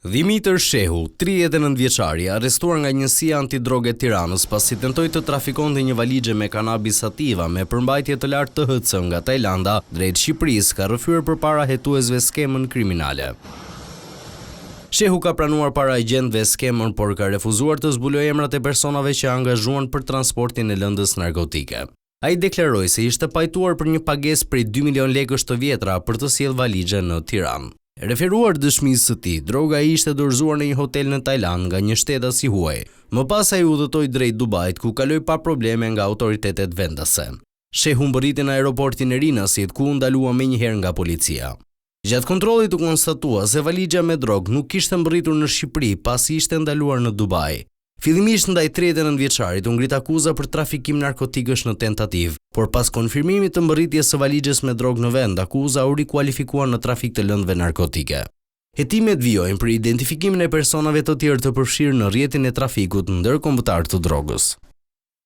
Dimitër Shehu, 39 vjeçari, arrestuar nga njësia antidroge Tiranës pasi tentoi të trafikonte një valixhe me kanabis sativa me përmbajtje të lartë THC nga Tajlanda drejt Shqipërisë, ka rrëfyer përpara hetuesve skemën kriminale. Shehu ka pranuar para agjentëve skemën, por ka refuzuar të zbulojë emrat e personave që angazhuan për transportin e lëndës narkotike. Ai deklaroi se ishte pajtuar për një pagesë prej 2 milion lekësh të vjetra për të sjellë valixhe në Tiranë. Referuar dëshmisë së tij, droga ishte dorëzuar në një hotel në Tajland nga një shtetas i huaj. Më pas ai udhëtoi drejt Dubait, ku kaloi pa probleme nga autoritetet vendase. Shehu mbërriti në aeroportin e Rinasit, ku u ndalua menjëherë nga policia. Gjatë kontrollit u konstatua se valixha me drogë nuk kishte mbërritur në Shqipëri pasi ishte ndaluar në Dubai. Fillimisht ndaj 39 vjeçarit u ngrit akuza për trafikim narkotikësh në tentativë, por pas konfirmimit të mbërritjes së valixhes me drogë në vend, akuza u rikualifikuar në trafik të lëndëve narkotike. Hetimet vijojnë për identifikimin e personave të tjerë të përfshirë në rrjetin e trafikut ndërkombëtar të drogës.